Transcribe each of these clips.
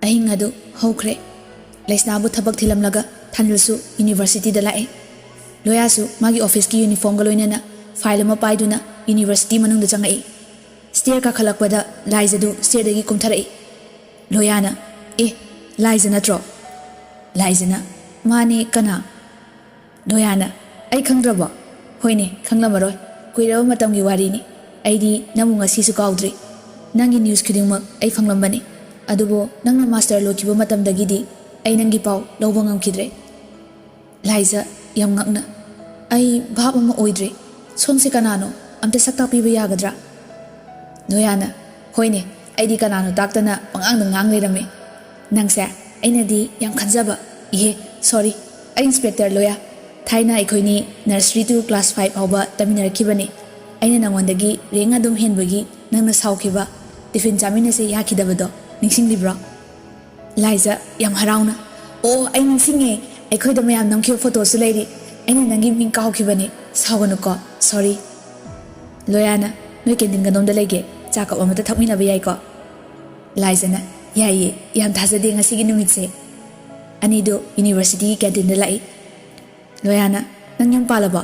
ꯑꯍꯤꯡ ꯑꯗꯨ ꯍꯧꯈ꯭ꯔꯦ ꯂꯩꯁꯅꯥꯕꯨ ꯊꯕꯛ ꯊꯤꯂꯝꯂꯒ ꯊꯥꯅꯤꯜꯁꯨ ꯌꯨꯅꯤꯚꯔꯁꯤꯇꯤꯗ ꯂꯥꯛꯑꯦ ꯂꯣꯌꯥꯁꯨ ꯃꯥꯒꯤ ꯑꯣꯐꯤꯁꯀꯤ ꯌꯨꯅꯤꯐꯣꯔꯝꯒ ꯂꯣꯏꯅꯅ ꯐꯥꯏꯜ ꯑꯃ ꯄꯥꯏꯗꯨꯅ ꯌꯨꯅꯤꯚꯔꯁꯤꯇꯤ ꯃꯅꯨꯡꯗ ꯆꯪꯉꯛꯏ ꯁ꯭ꯇꯦꯌꯔ ꯀꯥꯈꯠꯂꯛꯄꯗ ꯂꯥꯏꯖꯗꯨ ꯁ꯭ꯇꯦꯌꯔꯗꯒꯤ ꯀꯨꯝꯊꯔꯛꯏ ꯂꯣꯌꯥꯅ ꯑꯦ ꯂꯥꯏꯖ ꯅꯠꯇ꯭ꯔꯣ ꯂꯥꯏꯖꯅ ꯃꯥꯅꯦ ꯀꯅꯥ ꯂꯣꯌꯥꯅ ꯑꯩ ꯈꯪꯗ꯭ꯔꯕꯣ ꯍꯣꯏꯅꯦ ꯈꯪꯂꯝꯃꯔꯣꯏ ꯀꯨꯏꯔꯕ ꯃꯇꯝꯒꯤ ꯋꯥꯔꯤꯅꯤ ꯑꯩꯗꯤ ꯅꯪꯕꯨ ꯉꯁꯤꯁꯨ ꯀꯥꯎꯗ꯭ꯔꯤ ꯅꯪꯒꯤ ꯅ꯭ꯌꯨꯁ ꯈꯨꯗꯤꯡꯃꯛ ꯑꯩ ꯐꯪꯂꯝꯕꯅꯤ ꯑꯗꯨꯕꯨ ꯅꯪꯅ ꯃꯥꯁꯇꯔ ꯂꯣꯏꯈꯤꯕ ꯃꯇꯝꯗꯒꯤꯗꯤ ꯑꯩ ꯅꯪꯒꯤ ꯄꯥꯎ ꯂꯧꯕ ꯉꯝꯈꯤꯗ꯭ꯔꯦ ꯂꯥꯏꯖ ꯌꯥꯝ ꯉꯛꯅ ꯑꯩ ꯚꯥꯞ ꯑꯃ ꯑꯣꯏꯗ꯭ꯔꯦ ꯁꯣꯝꯁꯦ ꯀꯅꯥꯅꯣ ꯑꯝꯇ ꯁꯛ ꯇꯥꯛꯄꯤꯕ ꯌꯥꯒꯗ꯭ꯔꯥ ꯂꯣꯌꯥꯅ ꯍꯣꯏꯅꯦ ꯑꯩꯗꯤ ꯀꯅꯥꯅꯣ ꯇꯥꯛꯇꯅ ꯄꯉꯥꯡꯗ ꯉꯥꯡ ꯂꯩꯔꯝꯃꯤ ꯅꯪꯁꯦ ꯑꯩꯅꯗꯤ ꯌꯥꯝ ꯈꯟꯖꯕ ꯏꯍꯦ ꯁꯣꯔꯤ ꯑꯩ ꯏꯟꯁꯄꯦꯛꯇꯔ ꯂꯣꯌꯥ ꯊꯥꯏꯅ ꯑꯩꯈꯣꯏꯅꯤ ꯅꯔꯁꯔꯤ ꯇꯨ ꯀ꯭ꯂꯥꯁ 5 ꯐꯥꯎꯕ ꯇꯝꯃꯤꯟꯅꯔꯛꯈꯤꯕꯅꯤ ꯑꯩꯅ ꯅꯉꯣꯟꯗꯒꯤ ꯔꯦꯡ ꯑꯗꯨꯝ ꯍꯦꯟꯕꯒꯤ ꯅꯪꯅ ꯁꯥꯎꯈꯤꯕ ꯇꯤꯐꯤꯟ ꯆꯥꯃꯤꯟꯅꯁꯦ ꯌꯥꯈꯤꯗꯕꯗꯣ ꯅꯤꯡꯁꯤꯡꯂꯤꯕ꯭ꯔꯣ ꯂꯥꯏꯖ ꯌꯥꯝ ꯍꯔꯥꯎꯅ ꯑꯣ ꯑꯩ ꯅꯤꯡꯁꯤꯡꯉꯦ ꯑꯩꯈꯣꯏꯗ ꯃꯌꯥꯝ ꯅꯝꯈꯤꯕ ꯐꯣꯇꯣꯁꯨ ꯂꯩꯔꯤ ꯑꯩꯅ ꯅꯪꯒꯤ ꯃꯤꯡ ꯀꯥꯎꯈꯤꯕꯅꯤ ꯁꯥꯎꯒꯅꯨꯀꯣ ꯁꯣꯔꯤ ꯂꯣꯌꯥꯅ ꯅꯣꯏ ꯀꯦꯟꯇꯤꯟ ꯀꯗꯣꯝꯗ ꯂꯩꯒꯦ ꯆꯥ ꯀꯞ ꯑꯃꯇ ꯊꯛꯃꯤꯟꯅꯕ ꯌꯥꯏꯀꯣ ꯂꯥꯏꯖꯅ ꯌꯥꯏꯌꯦ ꯌꯥꯝ ꯊꯥꯖꯗꯦ ꯉꯁꯤꯒꯤ ꯅꯨꯃꯤꯠꯁꯦ ꯑꯅꯤꯗꯨ ꯌꯨꯅꯤꯚꯔꯁꯤꯇꯤꯒꯤ ꯀꯦꯟꯇꯤꯟꯗ ꯂꯥꯛꯏ ꯂꯣꯌꯥꯅ ꯅꯪ ꯌꯨꯝ ꯄꯥꯜꯂꯕꯣ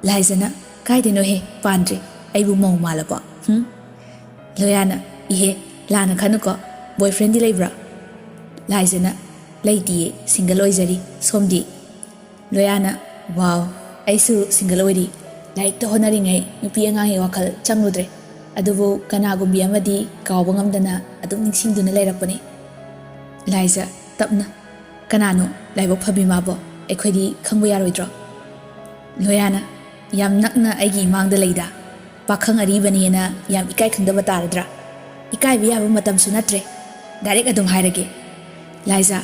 ꯂꯥꯏꯖꯅ ꯀꯥꯏꯗꯩꯅꯣꯍꯦ ꯄꯥꯟꯗ꯭ꯔꯤ ꯑꯩꯕꯨ ꯃꯧ ꯃꯥꯜꯂꯕꯣ ꯂꯣꯌꯥꯅ ꯏꯍꯦ ꯂꯥꯟꯅ ꯈꯟꯅꯨꯀꯣ ꯕꯣꯏꯐ꯭ꯔꯦꯟꯗꯤ ꯂꯩꯕ꯭ꯔꯥ ꯂꯥꯏꯖꯅ ꯂꯩꯇꯤꯌꯦ ꯁꯤꯡꯒꯜ ꯑꯣꯏꯖꯔꯤ ꯁꯣꯝꯗꯤ ꯂꯣꯌꯥꯅ ꯋꯥꯎ ꯑꯩꯁꯨ ꯁꯤꯡꯒꯜ ꯑꯣꯏꯔꯤ ꯂꯥꯏꯔꯤꯛꯇ ꯍꯣꯠꯅꯔꯤꯉꯩ ꯅꯨꯄꯤ ꯑꯉꯥꯡꯒꯤ ꯋꯥꯈꯜ ꯆꯪꯂꯨꯗ꯭ꯔꯦ ꯑꯗꯨꯕꯨ ꯀꯅꯥꯒꯨꯝꯕꯤ ꯑꯃꯗꯤ ꯀꯥꯎꯕ ꯉꯝꯗꯅ ꯑꯗꯨꯝ ꯅꯤꯡꯁꯤꯡꯗꯨꯅ ꯂꯩꯔꯛꯄꯅꯤ ꯂꯥꯏꯖ ꯇꯞꯅ ꯀꯅꯥꯅꯣ ꯂꯥꯏꯕꯛ ꯐꯕꯤ ꯃꯥꯕꯣ ꯑꯩꯈꯣꯏꯗꯤ ꯈꯪꯕ ꯌꯥꯔꯣꯏꯗ꯭ꯔꯣ ꯂꯣꯌꯥꯅ ꯌꯥꯝ ꯅꯛꯅ ꯑꯩꯒꯤ ꯏꯃꯥꯡꯗ ꯂꯩꯗ ꯄꯥꯈꯪ ꯑꯔꯤꯕꯅꯦꯅ ꯌꯥꯝ ꯏꯀꯥꯏ ꯈꯪꯗꯕ ꯇꯥꯔꯗ꯭ꯔꯥ ꯏꯀꯥꯏꯕ ꯌꯥꯕ ꯃꯇꯝꯁꯨ ꯅꯠꯇ꯭ꯔꯦ ꯗꯥꯏꯔꯦꯛ ꯑꯗꯨꯝ ꯍꯥꯏꯔꯒꯦ ꯂꯥꯏꯖ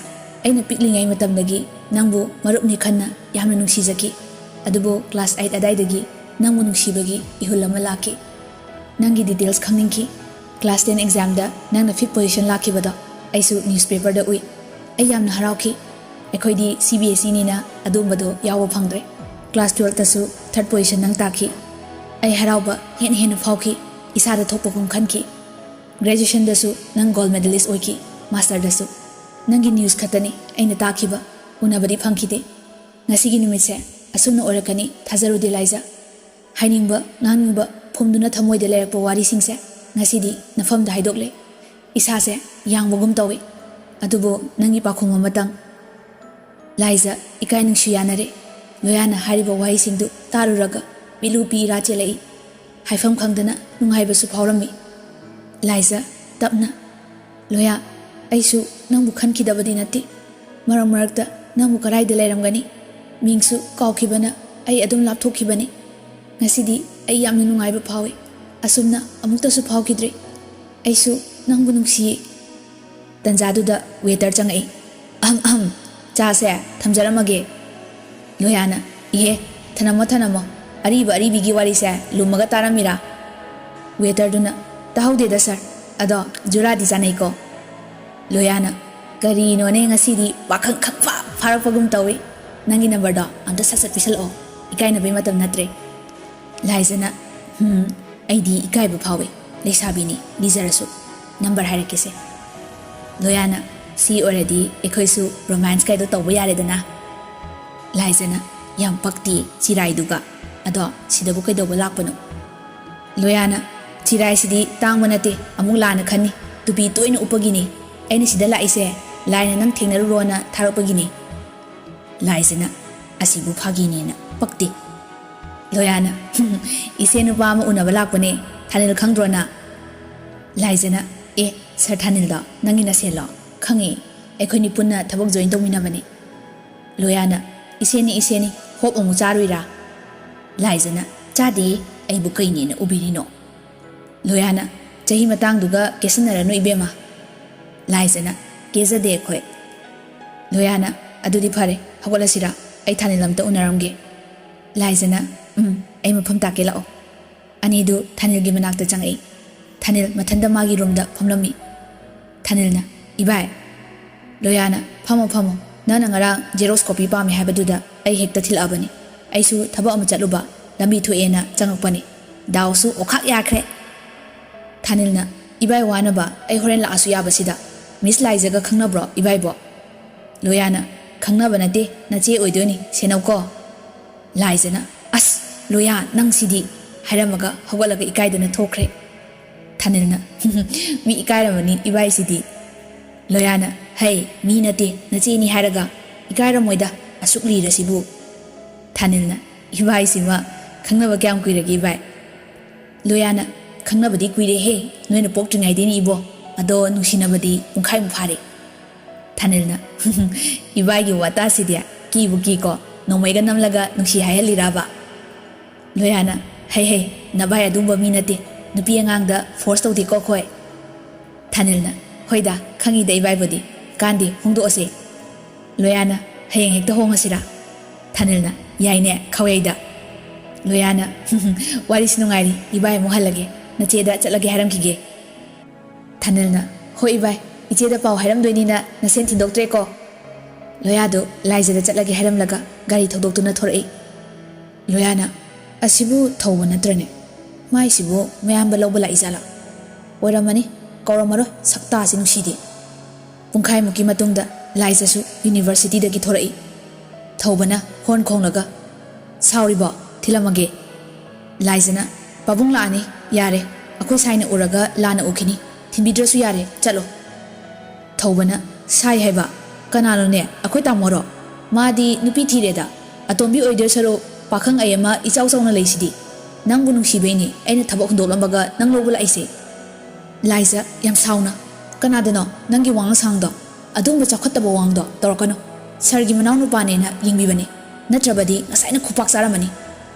ꯑꯩꯅ ꯄꯤꯛꯂꯤꯉꯩ ꯃꯇꯝꯗꯒꯤ ꯅꯪꯕꯨ ꯃꯔꯨꯞꯅꯤ ꯈꯟꯅ ꯌꯥꯝꯅ ꯅꯨꯡꯁꯤꯖꯈꯤ ꯑꯗꯨꯕꯨ ꯀ꯭ꯂꯥꯁ 8 ꯑꯗꯥꯏꯗꯒꯤ ꯅꯪꯕꯨ ꯅꯨꯡꯁꯤꯕꯒꯤ ꯏꯍꯨꯜ ꯑꯃ ꯂꯥꯛꯈꯤ ꯅꯪꯒꯤ ꯗꯤꯇꯦꯜꯁ ꯈꯪꯅꯤꯡꯈꯤ ꯀ꯭ꯂꯥꯁ 10 ꯑꯦꯛꯖꯥꯝꯗ ꯅꯪꯅ 5th ꯄꯣꯖꯤꯁꯟ ꯂꯥꯛꯈꯤꯕꯗꯣ ꯑꯩꯁꯨ ꯅ꯭ꯌꯨꯁꯄꯦꯄꯔꯗ ꯎꯏ ꯑꯩ ꯌꯥꯝꯅ ꯍꯔꯥꯎꯈꯤ ꯑꯩꯈꯣꯏꯗꯤ CBSEꯅꯤꯅ ꯑꯗꯨꯝꯕꯗꯣ ꯌꯥꯎꯕ ꯐꯪꯗ꯭ꯔꯦ ꯀ꯭ꯂꯥꯁ 12ꯇꯁꯨ 3rd ꯄꯣꯖꯤꯁꯟ ꯅꯪ ꯇꯥꯈꯤ ꯑꯩ ꯍꯔꯥꯎꯕ ꯍꯦꯟꯅ ꯐꯥꯎꯈꯤ ꯏꯁꯥꯗ ꯊꯣꯛꯄꯒꯨꯝ ꯈꯟꯈꯤ ꯒ꯭ꯔꯦꯖꯨꯑꯦꯁꯟꯗꯁꯨ ꯅꯪ ꯒꯣꯜ ꯃꯦꯗꯂꯤꯁ ꯑꯣꯏꯈꯤ ꯃꯥꯁꯇꯔꯗꯁꯨ ꯅꯪꯒꯤ ꯅ꯭ꯌꯨꯁ ꯈꯛꯇꯅꯤ ꯑꯩꯅ ꯇꯥꯈꯤꯕ ꯎꯅꯕꯗꯤ ꯐꯪꯈꯤꯗꯦ ꯉꯁꯤꯒꯤ ꯅꯨꯃꯤꯠꯁꯦ ꯑꯁꯨꯝꯅ ꯑꯣꯏꯔꯛꯀꯅꯤ ꯊꯥꯖꯔꯨꯗꯦ ꯂꯥꯏꯖ ꯍꯥꯏꯅꯤꯡꯕ ꯉꯥꯡꯅꯤꯡꯕ ꯐꯨꯝꯗꯨꯅ ꯊꯃꯣꯏꯗ ꯂꯩꯔꯛꯄ ꯋꯥꯔꯤꯁꯤꯡꯁꯦ ꯉꯁꯤꯗꯤ ꯅꯐꯝꯗ ꯍꯥꯏꯗꯣꯛꯂꯦ ꯏꯁꯥꯁꯦ ꯌꯥꯡꯕꯒꯨꯝ ꯇꯧꯏ ꯑꯗꯨꯕꯨ ꯅꯪꯒꯤ ꯄꯥꯎꯈꯨꯝ ꯑꯃꯇꯪ ꯂꯥꯏꯖ ꯏꯀꯥꯏ ꯅꯨꯡꯁꯤ ꯌꯥꯅꯔꯦ ꯂꯣꯌꯥꯅ ꯍꯥꯏꯔꯤꯕ ꯋꯥꯍꯩꯁꯤꯡꯗꯨ ꯇꯥꯔꯨꯔꯒ ꯄꯤꯂꯨ ꯄꯤꯔꯥ ꯆꯦꯜꯂꯛꯏ ꯍꯥꯏꯐꯝ ꯈꯪꯗꯅ ꯅꯨꯡꯉꯥꯏꯕꯁꯨ ꯐꯥꯎꯔꯝꯃꯤ ꯂꯥꯏꯖ ꯇꯞꯅ ꯂꯣꯌꯥ ꯑꯩꯁꯨ ꯅꯪꯕꯨ ꯈꯟꯈꯤꯗꯕꯗꯤ ꯅꯠꯇꯦ ꯃꯔꯛ ꯃꯔꯛꯇ ꯅꯪꯕꯨ ꯀꯔꯥꯏꯗ ꯂꯩꯔꯝꯒꯅꯤ ꯃꯤꯡꯁꯨ ꯀꯥꯎꯈꯤꯕꯅ ꯑꯩ ꯑꯗꯨꯝ ꯂꯥꯞꯊꯣꯛꯈꯤꯕꯅꯤ ꯉꯁꯤꯗꯤ ꯑꯩ ꯌꯥꯝꯅ ꯅꯨꯡꯉꯥꯏꯕ ꯐꯥꯎꯏ ꯑꯁꯨꯝꯅ ꯑꯃꯨꯛꯇꯁꯨ ꯐꯥꯎꯈꯤꯗ꯭ꯔꯤ ꯑꯩꯁꯨ ꯅꯪꯕꯨ ꯅꯨꯡꯁꯤꯌꯦ ꯇꯟꯖꯥꯗꯨꯗ ꯋꯦꯇꯔ ꯆꯪꯉꯛꯏ ꯆꯥꯁꯦ ꯊꯝꯖꯔꯝꯃꯒꯦ ꯂꯣꯌꯥꯅ ꯏꯍꯦ ꯊꯅꯝꯃꯣ ꯑꯔꯤꯕ ꯑꯔꯤꯕꯤꯒꯤ ꯋꯥꯔꯤꯁꯦ ꯂꯨꯝꯃꯒ ꯇꯥꯔꯝꯃꯤꯔꯥ ꯋꯦꯇꯔꯗꯨꯅ ꯇꯥꯍꯧꯗꯦꯗ ꯁꯥꯔ ꯑꯗꯣ ꯖꯨꯔꯥꯗꯤ ꯆꯥꯅꯩꯀꯣ ꯂꯣꯌꯥꯅ ꯀꯔꯤꯅꯣꯅꯦ ꯉꯁꯤꯗꯤ ꯄꯥꯈꯪ ꯈꯪꯐꯥ ꯐꯥꯔꯛꯄꯒꯨꯝ ꯇꯧꯏ ꯅꯪꯒꯤ ꯅꯝꯕꯔꯗꯣ ꯑꯝꯇ ꯁꯠ ꯄꯤꯁꯜꯂꯛꯑꯣ ꯏꯀꯥꯏꯅꯕꯩ ꯃꯇꯝ ꯅꯠꯇ꯭ꯔꯦ ꯂꯥꯏꯖꯅ ꯑꯩꯗꯤ ꯏꯀꯥꯏꯕ ꯐꯥꯎꯏ ꯂꯩꯁꯥꯕꯤꯅꯤ ꯂꯤꯖꯔꯁꯨ ꯅꯝꯕꯔ ꯍꯥꯏꯔꯛꯀꯦꯁꯦ ꯂꯣꯌꯥꯅ ꯁꯤ ꯑꯣꯏꯔꯗꯤ ꯑꯩꯈꯣꯏꯁꯨ ꯔꯣꯃꯥꯟꯁ ꯀꯥꯏꯗꯣ ꯇꯧꯕ ꯌꯥꯔꯦꯗꯅ ꯂꯥꯏꯖꯅ ꯌꯥꯝ ꯄꯛꯇꯤ ꯆꯤꯔꯥꯏꯗꯨꯒ ꯑꯗꯣ ꯁꯤꯗꯕꯨ ꯀꯩꯗꯧꯕ ꯂꯥꯛꯄꯅꯣ ꯂꯣꯌꯥꯅ ꯆꯤꯔꯥꯏꯁꯤꯗꯤ ꯇꯥꯡꯕ ꯅꯠꯇꯦ ꯑꯃꯨꯛ ꯂꯥꯟꯅ ꯈꯟꯅꯤ ꯇꯨꯄꯤ ꯇꯣꯏꯅ ꯎꯞꯄꯒꯤꯅꯤ ꯑꯩꯅ ꯁꯤꯗ ꯂꯥꯛꯏꯁꯦ ꯂꯥꯏꯅ ꯅꯪ ꯊꯦꯡꯅꯔꯨꯔꯣꯅ ꯊꯥꯔꯛꯄꯒꯤꯅꯤ ꯂꯥꯏꯖꯅ ꯑꯁꯤꯕꯨ ꯐꯥꯒꯤꯅꯦꯅ ꯄꯛꯇꯦ ꯂꯣꯌꯥꯅ ꯏꯆꯦ ꯅꯨꯄꯥ ꯑꯃ ꯎꯅꯕ ꯂꯥꯛꯄꯅꯦ ꯊꯥꯅꯤꯜ ꯈꯪꯗ꯭ꯔꯣꯅ ꯂꯥꯏꯖꯅ ꯑꯦ ꯁꯥꯔ ꯊꯥꯅꯤꯜꯗꯣ ꯅꯪꯒꯤ ꯅꯁꯦꯜꯂꯣ ꯈꯪꯉꯤ ꯑꯩꯈꯣꯏꯅꯤ ꯄꯨꯟꯅ ꯊꯕꯛ ꯖꯣꯏꯟ ꯇꯧꯃꯤꯟꯅꯕꯅꯤ ꯂꯣꯌꯥꯅ ꯏꯆꯦꯅꯤ ꯍꯣꯞ ꯑꯃꯨꯛ ꯆꯥꯔꯨꯏꯔꯥ ꯂꯥꯏꯖꯅ ꯆꯥꯗꯦ ꯑꯩꯕꯨ ꯀꯩꯅꯦꯅ ꯎꯕꯤꯔꯤꯅꯣ ꯂꯣꯌꯥꯅ ꯆꯍꯤ ꯃꯇꯥꯡꯗꯨꯒ ꯀꯦꯁꯟꯅꯔꯅꯨ ꯏꯕꯦꯝꯃ ꯂꯥꯏꯖꯅ ꯀꯦꯖꯗꯦ ꯑꯩꯈꯣꯏ ꯂꯣꯌꯥꯅ ꯑꯗꯨꯗꯤ ꯐꯔꯦ ꯍꯧꯒꯠꯂꯁꯤꯔꯥ ꯑꯩ ꯊꯥꯅꯤꯜ ꯑꯝꯇ ꯎꯅꯔꯝꯒꯦ ꯂꯥꯏꯖꯅ ꯑꯩ ꯃꯐꯝ ꯇꯥꯛꯀꯦ ꯂꯥꯛꯑꯣ ꯑꯅꯤꯗꯨ ꯊꯥꯅꯤꯜꯒꯤ ꯃꯅꯥꯛꯇ ꯆꯪꯉꯛꯏ ꯊꯥꯅꯤꯜ ꯃꯊꯟꯇ ꯃꯥꯒꯤ ꯔꯨꯝꯗ ꯐꯝꯂꯝꯃꯤ ꯊꯥꯅꯤꯜꯅ ꯏꯕꯥꯏ ꯂꯣꯌꯥꯅ ꯐꯝꯃꯣ ꯅꯪꯅ ꯉꯔꯥꯡ ꯖꯦꯔꯣꯛꯁ ꯀꯣꯄꯤ ꯄꯥꯝꯃꯦ ꯍꯥꯏꯕꯗꯨꯗ ꯑꯩ ꯍꯦꯛꯇ ꯊꯤꯜꯂꯛꯑꯕꯅꯤ ꯑꯩꯁꯨ ꯊꯕꯛ ꯑꯃ ꯆꯠꯂꯨꯕ ꯂꯝꯕꯤ ꯊꯣꯛꯑꯦꯅ ꯆꯪꯉꯛꯄꯅꯤ ꯗꯥꯎꯁꯨ ꯑꯣꯈꯥꯛ ꯌꯥꯈ꯭ꯔꯦ ꯊꯥꯅꯤꯜꯅ ꯏꯕꯥꯏ ꯋꯥꯅꯕ ꯑꯩ ꯍꯣꯔꯦꯟ ꯂꯥꯛꯑꯁꯨ ꯌꯥꯕꯁꯤꯗ Miss Lizaga Kangnabro, Ibaibo. Loyana, Kangnaba nate, Nache Oidoni, Senoko. Lizana, As, Loya, Nang Sidi, Haramaga, Hawalaga Ikaidana Tokre. Tanilna, Mi Ikairamani, Ibai Sidi. Loyana, Hey, Mi Nate, Natini Haraga, Ikairamoida, Asukli Rasibu. Tanilna, Ibai Sima, Kangnaba Gam Quiragi Ibai. Loyana, Kangnabadi Quire Hey, no in a pok to Naidini Ibo, Ado Nushinabadi, Unkai Pari. Tanilna, Ibagi Wata Sidia, Kibukiko, no Meganam Laga, Nushi Hayali Raba. Loyana, Hey, Nabaya Dumba Minati, Nupianganga, forced of the Kokoi. Tanilna, Hoida, Kangi de Ibadi, Gandhi, Hundo Ose. Loyana, Hey, Hector Homasira. Tanilna, Yaine, Kawaida. Loyana, what is Nungari, Ibai Mohalage, Nateda Chalagi Haram Kige. Tanilna, Hoibai, Icheda Pau Haram Duinina, Nasenti Doctreco. Loyado, Liza the Chalagi Haram Laga, Gari to Doctor Natore. Loyana, Asibu Towana Trene. My Sibu, Mayamba Lobala Izala. Where money, Koromaro, Saktas in Ushidi. Punkai Mukimatunda, Liza Su, University de Gitorei. Tobana, Horn Konaga. Sauriba. Tilamage Lizana Pabung Lani Yare Ako Saina Uraga Lana Ukini Timbidrasu Yare Chalo Tobana Sai Heba Kanalo Ne Akweta Moro Madi Nupi Tireda Atombi Oider Saro Pakang Ayama Ichausona Lacidi Nangunung Shibeni Aina Tabok Dolamaga Nang Lobula Ise Liza Yam Sauna Kanadano Nangi Wang Sangdo Adumba Chakotaba Wangdo Torokano Sargi Mananu Panena Yingbibani Natrabadi Asaina Kupak Saramani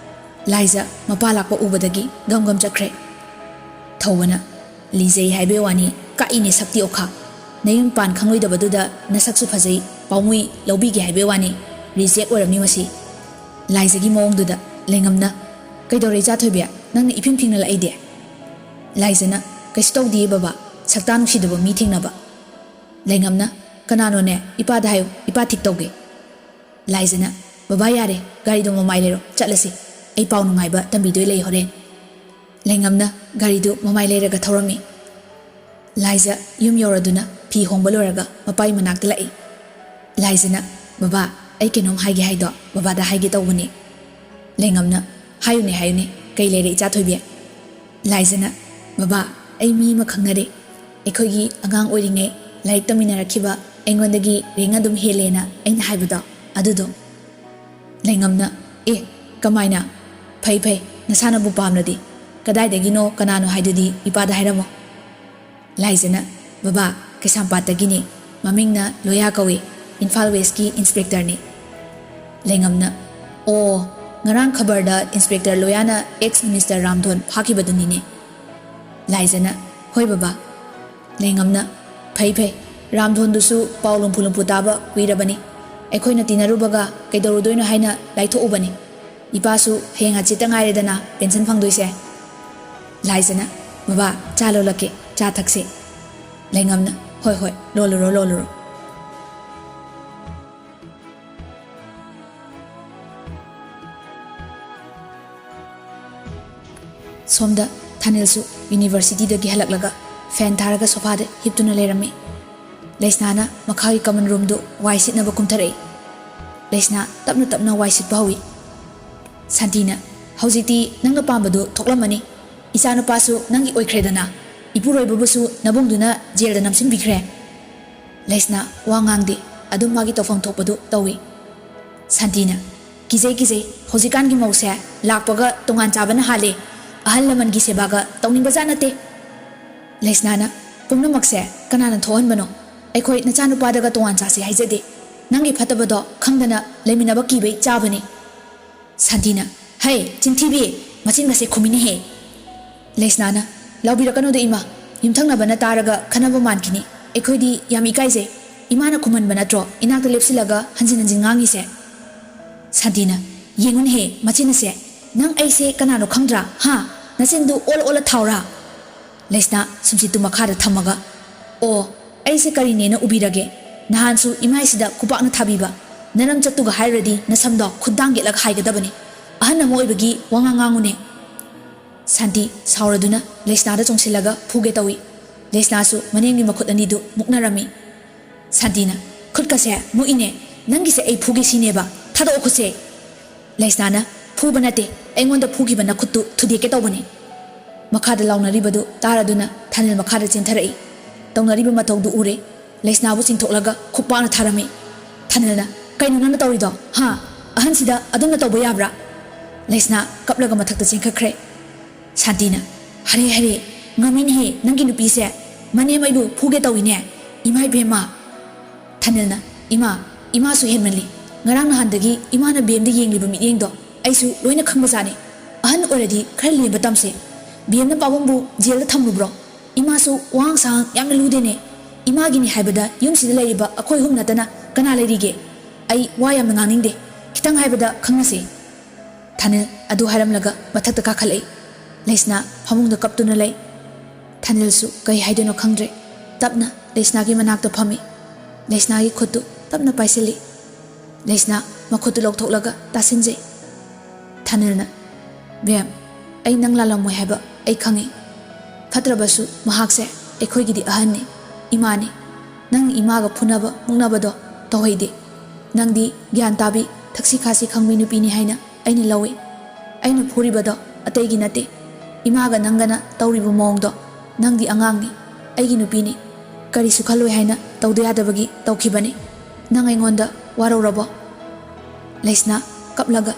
Liza Mapalakwa Ubadagi Gam Chakre Tawana Lizay Haibewani Kaini Sakti Oka Nayum Pan Kangui the Baduda Nasaksu Fazay Pamui Lobigi Haibewani Rizek or Mimasi Liza Gimong Duda Lengamna Kaidore Jatobia Nang Ipim Pinal idea Lizana Kaistok di Baba Saktan Shidaba meeting Naba Lengamna Kanano ne Ipadayo Ipatik Toge Lizana Baba Yare Garido Mailero Chatlasi I pau nungaiba tambido lei horen lengamna garidu mamai leiraga thorami Liza yum yoraduna phi hongba loraga mapai manak lai Lizana baba ai kenom haige haido baba da haige tawbani lengamna hayune kai leire cha thoibe Lizana baba ai mi ma khangnare ekhogi agang oiringe laik tamina rakhiba engondagi renga dum helena aina haibado adudo lengamna kamaina Pay, Nasana Bupamnadi, Kadai de Gino, Canano Haidudi, Ipada Hiramo. Lizana, Baba, Kasampata Gini, Mamingna, Loyakawi, Infal Wesky, Inspector Ni. Lengamna, O, Narang Kabarda, Inspector Loyana, ex-Minister Ramdon, Haki Badunini. Lizana, Hoi Baba. Lengamna, Pay, Ramdon Dusu, Paulum Pulumputaba, Quirabani, Equina Tinarubaga, Kedorudoino Haina, Laito Ubani. Ipasu henga chitanga redana pension phangdoise Lizana baba chalo lake cha thakse lengamna hoi loluro Somda Thanilsu University da gi halaklaga fan tharaga sofa de hiptuna lerami Leisnana makhai common room do waisit na bakumthare Leisna tapna waisit bawi Santina, Hausiti, Nanga Pambado, Toklamani, Isano Pasu, Nangi Oikredana, Ipuro Bubusu, Nabunduna, Jeldanam Simbicre. Lesna, Wangangdi, Adumagi Tofang Topado, Tawi. Santina, Kize, Hosikan Gimose, Lakpaga, Tongan Tabana Hale, Ahalaman Gisebaga, Tony Bazanate. Lesnana, Pumnamakse, Kanan Tohan Bano, Equate Natano Padaga Tongan Sasi Hazede, Nangi Patabado, Kangana, Leminabaki, Chabani. Santina, hey, Chintibi, Machinase Kumine. Lesnana, Laubiracano de Ima, Yumtanga Banataraga, Kanava Mankini, Equidi, Yamikaise, Imana Kuman Banatro, Inaka Lepsilaga, Hansin and Zingangi se. Santina, Yengun he, Machinase, Nang Aise, Kanano Kandra, ha, Nasendu all a Taura. Lesna, Sumsitu Makara Tamaga. O, Aise Karinena Ubirage, Nahansu, Imaisida, Kubana Tabiba. Nanam Chatuga Hiredi, Nasamdo, Kudangi like Haigadabani, Ahana Moibagi, Wangangune. Santi, Sauraduna, Lesnada Tonsilaga, Pugetawi. ꯂꯩꯁꯅꯥꯁꯨ ꯃꯅꯦꯡꯒꯤ ꯃꯈꯨꯠ ꯑꯅꯤꯗꯨ ꯃꯨꯛꯅꯔꯝꯃꯤ꯫ ꯁꯥꯟꯇꯤꯅ ꯈꯨꯠꯀꯁꯦ ꯃꯨꯛꯏꯅꯦ, ꯅꯪꯒꯤꯁꯦ ꯑꯩ ꯐꯨꯒꯦ ꯁꯤꯅꯦꯕ, ꯊꯥꯗꯣꯛꯑꯣ ꯈꯨꯠꯁꯦ꯫ ꯂꯩꯁꯅꯥꯅ ꯐꯨꯕ ꯅꯠꯇꯦ, ꯑꯩꯉꯣꯟꯗ ꯐꯨꯈꯤꯕ ꯅꯈꯨꯠꯇꯨ ꯊꯨꯗꯦꯛꯀꯦ ꯇꯧꯕꯅꯤ꯫ ꯃꯈꯥꯗ ꯂꯥꯎꯅꯔꯤꯕꯗꯨ ꯇꯥꯔꯗꯨꯅ ꯊꯥꯅꯤꯜ ꯃꯈꯥꯗ ꯆꯦꯟꯊꯔꯛꯏ꯫ ꯇꯧꯅꯔꯤꯕ ꯃꯇꯧꯗꯨ ꯎꯔꯦ, ꯂꯩꯁꯅꯥꯕꯨ ꯆꯤꯡꯊꯣꯛꯂꯒ ꯈꯨꯠꯄꯥꯛꯅ ꯊꯥꯔꯝꯃꯤ꯫ ꯊꯥꯅꯤꯜꯅ ꯀꯩꯅꯣ ꯅꯪꯅ ꯇꯧꯔꯤꯗꯣ ꯍꯥ, ꯑꯍꯟꯁꯤꯗ ꯑꯗꯨꯝꯅ ꯇꯧꯕ ꯌꯥꯕ꯭ꯔꯥ? ꯂꯩꯁꯅꯥ ꯀꯞꯂꯒ ꯃꯊꯛꯇ ꯆꯦꯟꯈꯠꯈ꯭ꯔꯦ꯫ ꯁꯥꯟꯇꯤꯅ ꯍꯔꯦ ꯍꯔꯦ, ꯉꯝꯃꯤꯅꯦꯍꯦ ꯅꯪꯒꯤ ꯅꯨꯄꯤꯁꯦ, ꯃꯅꯦꯝ ꯑꯩꯕꯨ ꯐꯨꯒꯦ ꯇꯧꯏꯅꯦ, ꯏꯃꯥ ꯏꯕꯦꯝꯃ꯫ ꯊꯥꯅꯤꯜꯅ ꯏꯃꯥꯁꯨ ꯍꯦꯟꯃꯜꯂꯤ, ꯉꯔꯥꯡ ꯅꯍꯥꯟꯗꯒꯤ ꯏꯃꯥꯅ ꯕꯦꯝꯗ ꯌꯦꯡꯂꯤꯕ ꯃꯤꯠꯌꯦꯡꯗꯣ ꯑꯩꯁꯨ ꯂꯣꯏꯅ ꯈꯪꯕꯖꯥꯠꯅꯤ꯫ ꯑꯍꯟ ꯑꯣꯏꯔꯗꯤ ꯈꯔ ꯂꯦꯝꯕ ꯇꯝꯁꯦ, ꯕꯦꯝꯅ ꯄꯥꯕꯨꯡꯕꯨ ꯖꯦꯜꯗ ꯊꯝꯂꯨꯕ꯭ꯔꯣ? ꯏꯃꯥꯁꯨ ꯋꯥꯉꯥꯡ ꯁꯥꯉꯥꯡ ꯌꯥꯝꯅ ꯂꯨꯗꯦꯅꯦ, ꯏꯃꯥꯒꯤꯅꯤ ꯍꯥꯏꯕꯗ ꯌꯨꯝꯁꯤꯗ ꯂꯩꯔꯤꯕ ꯑꯩꯈꯣꯏ ꯑꯍꯨꯝ ꯅꯠꯇꯅ ꯀꯅꯥ ꯂꯩꯔꯤꯒꯦ? ꯑꯩ ꯋꯥ ꯌꯥꯝꯅ ꯉꯥꯡꯅꯤꯡꯗꯦ, ꯈꯤꯇꯪ ꯍꯥꯏꯕꯗ ꯈꯪꯅꯁꯦ꯫ ꯊꯥꯅꯤꯜ ꯑꯗꯨ ꯍꯥꯏꯔꯝꯂꯒ ꯃꯊꯛꯇ ꯀꯥꯈꯠꯂꯛꯏ꯫ ꯂꯩꯁꯅꯥ ꯐꯃꯨꯡꯗ ꯀꯞꯇꯨꯅ ꯂꯩ꯫ ꯊꯥꯅꯤꯜꯁꯨ ꯀꯩ ꯍꯥꯏꯗꯣꯏꯅꯣ ꯈꯪꯗ꯭ꯔꯦ, ꯇꯞꯅ ꯂꯩꯁꯅꯥꯒꯤ ꯃꯅꯥꯛꯇ ꯐꯝꯃꯤ꯫ ꯂꯩꯁꯅꯥꯒꯤ ꯈꯨꯠꯇꯨ ꯇꯞꯅ ꯄꯥꯏꯁꯤꯜꯂꯤ꯫ ꯂꯩꯁꯅꯥ ꯃꯈꯨꯠꯇꯨ ꯂꯧꯊꯣꯛꯂꯒ ꯇꯥꯁꯤꯟꯖꯩ꯫ ꯊꯥꯅꯤꯜꯅ ꯕꯦꯝ, ꯑꯩ ꯅꯪ ꯂꯥꯜꯂꯝꯃꯣꯏ ꯍꯥꯏꯕ ꯑꯩ ꯈꯪꯉꯤ, ꯐꯠꯇ꯭ꯔꯕꯁꯨ ꯃꯍꯥꯛꯁꯦ ꯑꯩꯈꯣꯏꯒꯤꯗꯤ ꯑꯍꯟꯅꯤ, ꯏꯃꯥꯅꯤ꯫ ꯅꯪ ꯏꯃꯥꯒ ꯐꯨꯅꯕ ꯃꯨꯛꯅꯕꯗꯣ ꯇꯧꯍꯩꯗꯦ꯫ ꯅꯪꯗꯤ ꯒ꯭ꯌꯥꯟ ꯇꯥꯕꯤ, ꯊꯛꯁꯤ ꯈꯥꯁꯤ ꯈꯪꯕꯤ ꯅꯨꯄꯤꯅꯤ ꯍꯥꯏꯅ ꯑꯩꯅ ꯂꯧꯏ꯫ ꯑꯩꯅ ꯐꯨꯔꯤꯕꯗꯣ ꯑꯇꯩꯒꯤ ꯅꯠꯇꯦ, ꯏꯃꯥꯒ ꯅꯪꯒꯅ ꯇꯧꯔꯤꯕ ꯃꯑꯣꯡꯗꯣ, ꯅꯪꯗꯤ ꯑꯉꯥꯡꯅꯤ, ꯑꯩꯒꯤ ꯅꯨꯄꯤꯅꯤ, ꯀꯔꯤꯁꯨ ꯈꯜꯂꯣꯏ ꯍꯥꯏꯅ ꯇꯧꯗ ꯌꯥꯗꯕꯒꯤ ꯇꯧꯈꯤꯕꯅꯤ꯫ ꯅꯪ ꯑꯩꯉꯣꯟꯗ ꯋꯥꯔꯧꯔꯕꯣ? ꯂꯩꯁꯅꯥ ꯀꯞꯂꯒ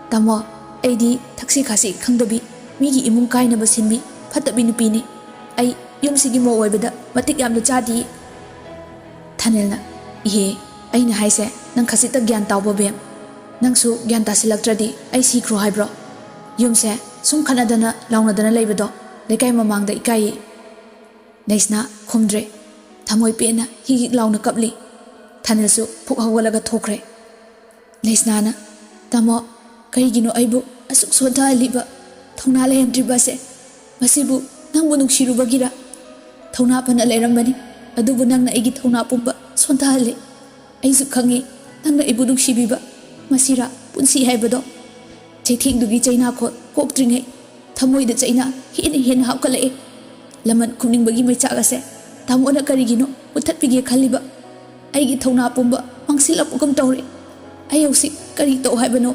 ꯇꯥꯃꯣ, ꯑꯩꯗꯤ ꯊꯛꯁꯤ ꯈꯥꯁꯤ ꯈꯪꯗꯕꯤ, ꯃꯤꯒꯤ ꯏꯃꯨꯡ ꯀꯥꯏꯅꯕ ꯁꯤꯟꯕꯤ ꯐꯠꯇꯕꯤ ꯅꯨꯄꯤꯅꯤ꯫ ꯑꯩ ꯌꯨꯝꯁꯤꯒꯤ ꯃꯧ ꯑꯣꯏꯕꯗ ꯃꯇꯤꯛ ꯌꯥꯝꯅ ꯆꯥꯗꯤꯌꯦ꯫ ꯊꯥꯅꯤꯜꯅ ꯏꯍꯦ, ꯑꯩꯅ ꯍꯥꯏꯁꯦ ꯅꯪ ꯈꯖꯤꯛꯇ ꯒ꯭ꯌꯥꯟ ꯇꯥꯎꯕ ꯕꯦꯝ, ꯅꯪꯁꯨ ꯒ꯭ꯌꯥꯟ ꯇꯥꯁꯤꯜꯂꯛꯇ꯭ꯔꯗꯤ ꯑꯩ ꯁꯤꯈ꯭ꯔꯣ ꯍꯥꯏꯕ꯭ꯔꯣ? ꯌꯨꯝꯁꯦ ꯁꯨꯝ ꯈꯠꯅꯗꯅ ꯂꯥꯎꯅꯗꯅ ꯂꯩꯕꯗꯣ ꯂꯩꯀꯥꯏ ꯃꯃꯥꯡꯗ ꯏꯀꯥꯏꯌꯦ꯫ ꯂꯩꯁꯅꯥ ꯈꯨꯝꯗ꯭ꯔꯦ, ꯊꯃꯣꯏ ꯄꯦꯟꯅ ꯍꯤꯛ ꯍꯤꯛ ꯂꯥꯎꯅ ꯀꯞꯂꯤ꯫ ꯊꯥꯅꯤꯜꯁꯨ ꯐꯨꯛ ꯍꯧꯒꯠꯂꯒ ꯊꯣꯛꯈ꯭ꯔꯦ꯫ ꯂꯩꯁꯅꯥꯅ ꯇꯥꯃꯣ, ꯀꯔꯤꯒꯤꯅꯣ ꯑꯩꯕꯨ ꯑꯁꯨꯛ ꯁꯣꯟꯊꯍꯜꯂꯤꯕ, ꯊꯧꯅꯥ ꯂꯩꯍꯟꯗ꯭ꯔꯤꯕꯁꯦ? ꯃꯁꯤꯕꯨ ꯅꯪꯕꯨ ꯅꯨꯡꯁꯤꯔꯨꯕꯒꯤꯔ? ꯊꯧꯅꯥ ꯐꯅ ꯂꯩꯔꯝꯕꯅꯤ, ꯑꯗꯨꯕꯨ ꯅꯪꯅ ꯑꯩꯒꯤ ꯊꯧꯅꯥ ꯄꯨꯝꯕ ꯁꯣꯟꯊꯍꯜꯂꯤ꯫ ꯑꯩꯁꯨ ꯈꯪꯉꯤ ꯅꯪꯅ ꯑꯩꯕꯨ ꯅꯨꯡꯁꯤꯕꯤꯕ, ꯃꯁꯤꯔꯥ ꯄꯨꯟꯁꯤ ꯍꯥꯏꯕꯗꯣ? ꯆꯩꯊꯦꯡꯗꯨꯒꯤ ꯆꯩꯅꯥꯈꯣꯠ ꯄꯣꯛꯇ꯭ꯔꯤꯉꯩ ꯊꯃꯣꯏꯗ ꯆꯩꯅꯥ ꯍꯦꯟꯅ ꯍꯥꯞꯀꯠꯂꯛꯑꯦ꯫ ꯂꯃꯟ ꯈꯨꯝꯅꯤꯡꯕꯒꯤ ꯃꯩꯆꯥꯛ ꯑꯁꯦ ꯇꯥꯃꯣꯅ ꯀꯔꯤꯒꯤꯅꯣ ꯃꯨꯠꯊꯠꯄꯤꯒꯦ ꯈꯜꯂꯤꯕ? ꯑꯩꯒꯤ ꯊꯧꯅꯥ ꯄꯨꯝꯕ ꯃꯥꯡꯁꯤꯜꯂꯛꯄꯒꯨꯝ ꯇꯧꯔꯦ꯫ ꯑꯩ ꯍꯧꯖꯤꯛ ꯀꯔꯤ ꯇꯧ ꯍꯥꯏꯕꯅꯣ?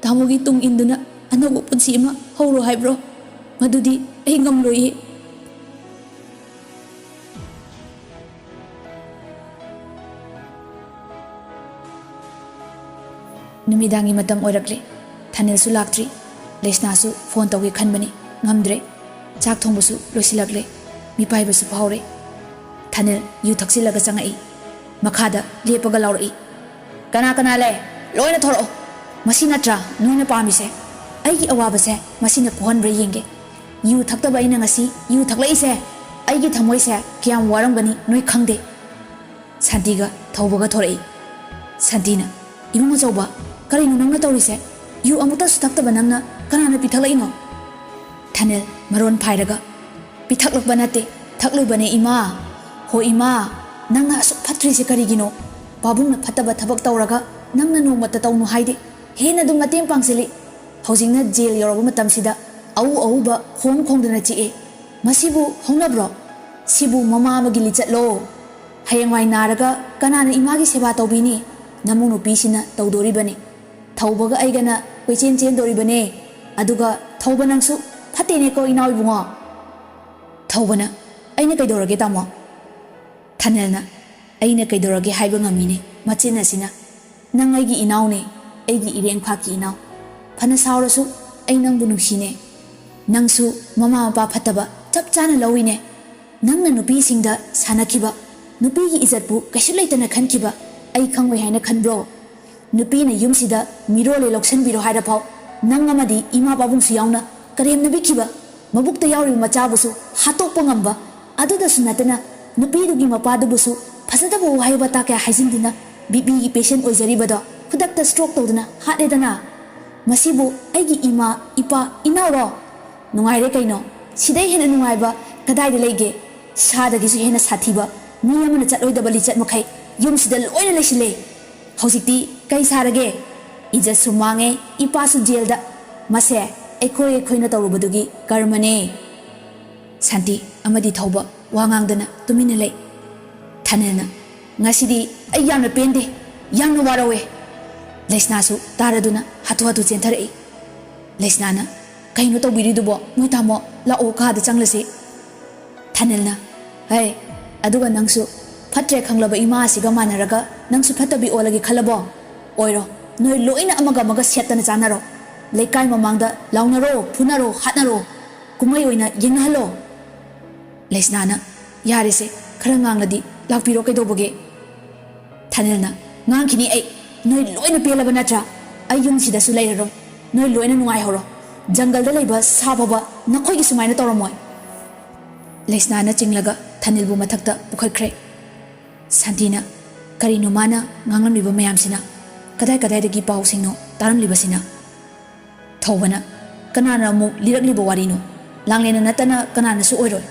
ꯇꯥꯃꯣꯒꯤ ꯇꯨꯡ ꯏꯟꯗꯨꯅ ꯑꯅꯧꯕ ꯄꯨꯟꯁꯤ ꯑꯃ ꯍꯧꯔꯣ ꯍꯥꯏꯕ꯭ꯔꯣ? ꯃꯗꯨꯗꯤ ꯑꯩ ꯉꯝꯂꯣꯏꯌꯦ꯫ ꯅꯨꯃꯤꯗꯥꯡꯒꯤ ꯃꯇꯝ ꯑꯣꯏꯔꯛꯂꯦ꯫ ꯊꯥꯅꯤꯜꯁꯨ ꯂꯥꯛꯇ꯭ꯔꯤ꯫ ꯂꯩꯁꯅꯥꯁꯨ ꯐꯣꯟ ꯇꯧꯒꯦ ꯈꯟꯕꯅꯤ, ꯉꯝꯗ꯭ꯔꯦ꯫ ꯆꯥꯛ ꯊꯣꯡꯕꯁꯨ ꯂꯣꯏꯁꯤꯜꯂꯛꯂꯦ, ꯃꯤꯄꯥꯏꯕꯁꯨ ꯐꯥꯎꯔꯦ꯫ ꯊꯥꯅꯤꯜ ꯌꯨ ꯊꯛꯆꯤꯜꯂꯒ ꯆꯪꯉꯛꯏ꯫ ꯃꯈꯥꯗ ꯂꯦꯞꯄꯒ ꯂꯥꯎꯔꯛꯏ, ꯀꯅꯥ ꯀꯅꯥ ꯂꯩ? ꯂꯣꯏꯅ ꯊꯣꯔꯛꯑꯣ꯫ ꯃꯁꯤ ꯅꯠꯇ꯭ꯔꯥ ꯅꯣꯏꯅ ꯄꯥꯝꯃꯤꯁꯦ? ꯑꯩꯒꯤ ꯑꯋꯥꯕꯁꯦ ꯃꯁꯤꯅ ꯀꯣꯛꯍꯟꯕ꯭ꯔꯥ ꯌꯦꯡꯒꯦ꯫ ꯌꯨ ꯊꯛꯇꯕ ꯑꯩꯅ ꯉꯁꯤ ꯌꯨ ꯊꯛꯂꯛꯏꯁꯦ, ꯑꯩꯒꯤ ꯊꯃꯣꯏꯁꯦ ꯀꯌꯥꯝ ꯋꯥꯔꯝꯒꯅꯤ ꯅꯣꯏ ꯈꯪꯗꯦ꯫ ꯁꯥꯟꯇꯤꯒ ꯊꯧꯕꯒ ꯊꯣꯔꯛꯏ꯫ ꯁꯥꯟꯇꯤꯅ ꯏꯕꯨꯡ ꯑꯆꯧꯕ, ꯀꯔꯤꯅꯣ ꯅꯪꯅ ꯇꯧꯔꯤꯁꯦ? ꯌꯨ ꯑꯃꯨꯛꯇꯁꯨ ꯊꯛꯇꯕ ꯅꯪꯅ ꯀꯅꯥꯅ ꯄꯤꯊꯛꯂꯛꯏꯅꯣ? ꯊꯥꯅꯤꯜ ꯃꯔꯣꯟ ꯐꯥꯏꯔꯒ ꯄꯤꯊꯛꯂꯛꯄ ꯅꯠꯇꯦ, ꯊꯛꯂꯨꯕꯅꯦ ꯏꯃꯥ꯫ ꯍꯣ ꯏꯃꯥ, ꯅꯪꯅ ꯑꯁꯨꯛ ꯐꯠꯇ꯭ꯔꯤꯁꯦ ꯀꯔꯤꯒꯤꯅꯣ? ꯄꯥꯕꯨꯡꯅ ꯐꯠꯇꯕ ꯊꯕꯛ ꯇꯧꯔꯒ ꯅꯪꯅ ꯅꯣꯡꯃꯇ ꯇꯧꯅꯨ ꯍꯥꯏꯗꯦ, ꯍꯦꯟꯅ ꯑꯗꯨꯝ ꯃꯇꯦꯡ ꯄꯥꯡꯁꯤꯜꯂꯤ꯫ ꯍꯧꯖꯤꯛꯅ ꯖꯦꯜ ꯌꯧꯔꯕ ꯃꯇꯝꯁꯤꯗ ꯑꯎꯕ ꯈꯣꯡꯗꯅ ꯆꯤꯛꯑꯦ꯫ ꯃꯁꯤꯕꯨ ꯍꯧꯅꯕ꯭ꯔꯣ? ꯁꯤꯕꯨ ꯃꯃꯥ ꯑꯃꯒꯤ ꯂꯤꯆꯠꯂꯣ? ꯍꯌꯦꯡꯋꯥꯏ ꯅꯥꯔꯒ ꯀꯅꯥꯅ ꯏꯃꯥꯒꯤ ꯁꯦꯕꯥ ꯇꯧꯕꯤꯅꯤ? ꯅꯃꯧ ꯅꯨꯄꯤꯁꯤꯅ ꯇꯧꯗꯣꯔꯤꯕꯅꯤ꯫ ꯊꯧꯕꯒ ꯑꯩꯒꯅ ꯀꯣꯏꯆꯦꯟ ꯆꯦꯟꯗꯣꯔꯤꯕꯅꯦ꯫ ꯑꯗꯨꯒ ꯊꯧꯕ ꯅꯪꯁꯨ ꯐꯠꯇꯦꯅꯦꯀꯣ ꯏꯅꯥꯎ ꯏꯕꯨꯡꯉꯣ꯫ ꯊꯧꯕꯅ ꯑꯩꯅ ꯀꯩꯗꯧꯔꯒꯦ ꯇꯥꯃꯣ? ꯊꯥꯅꯤꯜꯅ ꯑꯩꯅ ꯀꯩꯗꯧꯔꯒꯦ ꯍꯥꯏꯕ ꯉꯝꯃꯤꯅꯦ ꯃꯆꯤꯟ ꯑꯁꯤꯅ꯫ ꯅꯪ ꯑꯩꯒꯤ ꯏꯅꯥꯎꯅꯦ, ꯑꯩꯒꯤ ꯏꯔꯦꯡꯐꯥꯛꯀꯤ ꯏꯅꯥꯎ꯫ ꯐꯅ ꯁꯥꯎꯔꯁꯨ ꯑꯩ ꯅꯪꯕꯨ ꯅꯨꯡꯁꯤꯅꯦ꯫ ꯅꯪꯁꯨ ꯃꯃꯥ ꯃꯄꯥ ꯐꯠꯇꯕ ꯆꯞ ꯆꯥꯅ ꯂꯧꯏꯅꯦ꯫ ꯅꯪꯅ ꯅꯨꯄꯤꯁꯤꯡꯗ ꯁꯥꯟꯅꯈꯤꯕ, ꯅꯨꯄꯤꯒꯤ ꯏꯖꯠꯄꯨ ꯀꯩꯁꯨ ꯂꯩꯇꯅ ꯈꯟꯈꯤꯕ ꯑꯩ ꯈꯪꯉꯣꯏ ꯍꯥꯏꯅ ꯈꯟꯕ꯭ꯔꯣ? ꯅꯨꯄꯤꯅ ꯌꯨꯝꯁꯤꯗ ꯃꯤꯔꯣꯜꯂꯦ ꯂꯧꯁꯟꯕꯤꯔꯣ ꯍꯥꯏꯔꯐꯥꯎ ꯅꯪ ꯑꯃꯗꯤ ꯏꯃꯥ ꯄꯥꯕꯨꯡꯁꯨ ꯌꯥꯎꯅ ꯀꯔꯦꯝꯅꯕꯤꯈꯤꯕ, ꯃꯕꯨꯛꯇ ꯌꯥꯎꯔꯤꯕ ꯃꯆꯥꯕꯨꯁꯨ ꯍꯥꯠꯇꯣꯛꯄ ꯉꯝꯕ, ꯑꯗꯨꯗꯁꯨ ꯅꯠꯇꯅ ꯅꯨꯄꯤꯗꯨꯒꯤ ꯃꯄꯥꯗꯨꯕꯨꯁꯨ ꯐꯖꯗꯕ ꯋꯥꯍꯩ ꯋꯥꯇꯥ ꯀꯌꯥ ꯍꯥꯏꯖꯤꯟꯗꯨꯅ ꯕꯤꯄꯤꯒꯤ ꯄꯦꯁꯦꯟ ꯑꯣꯏꯖꯔꯤꯕꯗꯣ ꯈꯨꯗꯛꯇ ꯁ꯭ꯇ꯭ꯔꯣꯛ ꯇꯧꯗꯨꯅ ꯍꯥꯠꯂꯦꯗꯅ꯫ ꯃꯁꯤꯕꯨ ꯑꯩꯒꯤ ꯏꯃꯥ ꯏꯄꯥ ꯏꯅꯥꯎꯔꯣ? ꯅꯨꯡꯉꯥꯏꯔꯦ ꯀꯩꯅꯣ, ꯁꯤꯗꯩ ꯍꯦꯟꯅ ꯅꯨꯡꯉꯥꯏꯕ ꯀꯗꯥꯏꯗ ꯂꯩꯒꯦ? ꯁꯥꯗꯒꯤꯁꯨ ꯍꯦꯟꯅ ꯁꯥꯊꯤꯕ ꯃꯤ ꯑꯃꯅ ꯆꯠꯂꯣꯏꯗꯕ ꯂꯤꯆꯠ ꯃꯈꯩ ꯌꯨꯝꯁꯤꯗ ꯂꯣꯏꯅ ꯂꯩꯁꯤꯜꯂꯦ꯫ ꯍꯧꯖꯤꯛꯇꯤ ꯀꯩ ꯁꯥꯔꯒꯦ? ꯏꯖꯠꯁꯨ ꯃꯥꯡꯉꯦ, ꯏꯄꯥꯁꯨ ꯖꯦꯜꯗ꯫ ꯃꯁꯦ ꯑꯩꯈꯣꯏꯅ ꯇꯧꯔꯨꯕꯗꯨꯒꯤ ꯀꯔꯃꯅꯦ꯫ ꯁꯥꯟꯇꯤ ꯑꯃꯗꯤ ꯊꯧꯕ wangang tumina lay. Thanilna ngasidi ay yamna pende yamna warawe. Lesna su taraduna hatu chenthare. Lesna na kaino tawbiridubo moi tamo la o ka da changlasi. Thanilna hey aduga nangsu phatre khanglaba ima siga manaraga nangsu phatabi olagi khalabo oiro noi loina amaga setana chanaro lekai mamangda launaro phunaro hatnaro kumai oina yenghalo. Lesna na yarise khara ngangladi lakpiro kaidoboge. Thanilna ngangkhini ai noi loina pelaba natra ai yumsida su lairaro noi loina nungai horo jungle da leiba sababa nakhoi gi sumaina toromoy. Lesna na chinglaga Thanilbu mathakta pukhaikre. Santina karino mana nganglamliba mayamsina kadai dagi pau singno taramlibasina thobana kanana mu lirakliba warino langlena natana kanana su oiroi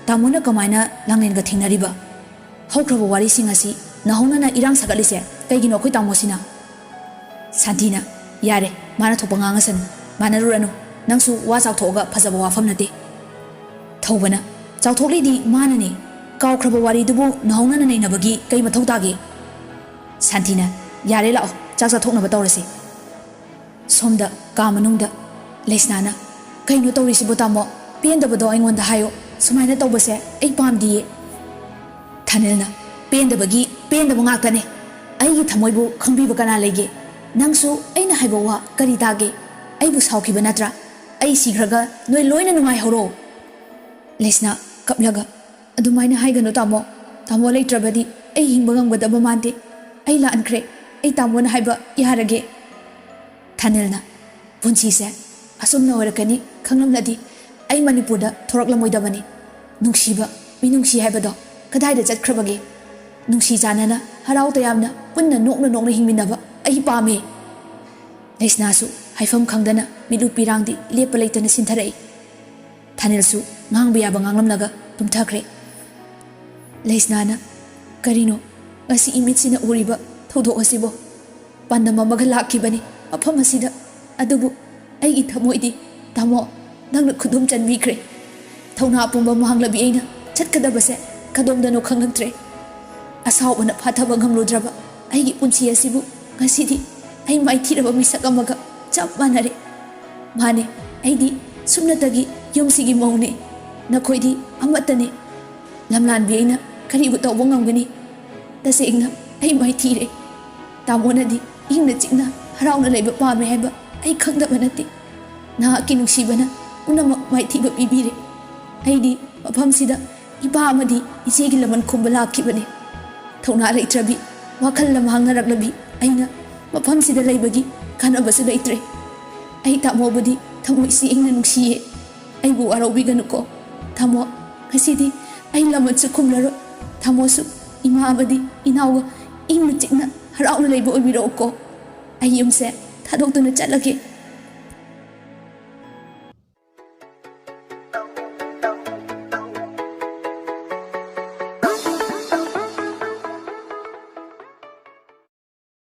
tamuna kamaina langlen ga thingnariba haukraba wari singasi nahona na irang sagalise kaigino khoi tamosina. Santina yare mana thopa ngangasan mana ruranu nangsu wa chawthoga phajaba wafam nate thobana chawthoklidi mana ni kawkraba wari dubu nahona na neinabagi kai mathau tagi. Santina yare lao chaksa thoknaba tawrasi. Somda ka manungda Lesna na kaino tawrisi botamo pendabado aingonda hayo sumaina tawbase ai pamdiye. Thanilna pendabagi pendaba ngaktane aigi thamoibu khangbiba kana lege nangsu aina haiba wa kari tage aibu saukiba natra ai sigraga noi loina nungai horo. Lesna kaplaga adumaina haigano tamo leitrabadi ai hingba ngamgadaba mante ai la ankre ai tamona haiba yarage. Thanilna punchise asumna warakani khanglamnadi ai manipurda thoraklamoidabani nungsiba minungsi haibado kadaida chatkrabage nungsi janana harau tayamna punna nokna hingminaba ai pame. Lesna su haifam khangdana milu pirangdi lepa leitana sinthare. Thanil su ngangbiya ba nganglamnaga tumthakre. Lesna na karino asi imitsina uriba thodo asibo pandama maga lakibani afam asida adubu aigi thamoidi tamo nangna khudum chanbikre thona pumba mahanglabi aina chatkadabase kadomdano khanglamtre asawbana phathaba ngamlodraba aigi punchi asibu ngasidi ai maithiraba misak amaga chap manare mane aidi sumnatagi yumsigi maune nakhoidi amatane lamlanbi aina karibu tawba ngamgani tasengna ai maithire tamonadi ingna chikna harauna leiba pame haiba ai khangdaba nate na kinungsibana unama maithiba pibire aidi mafamsida ipa amadi ichegi laman khumbala khibane thona leitrabi wakhal lam hangnaraklabi aina mafamsida leibagi kanabasu leitre ai tamobadi thamo isi ingna nungsiye aibu araubiganuko thamo ngasidi ai lamatsu khumlaro thamosu ima amadi inauga ingna chikna harauna leiba oibiroko ai yumse thadokduna chatlage.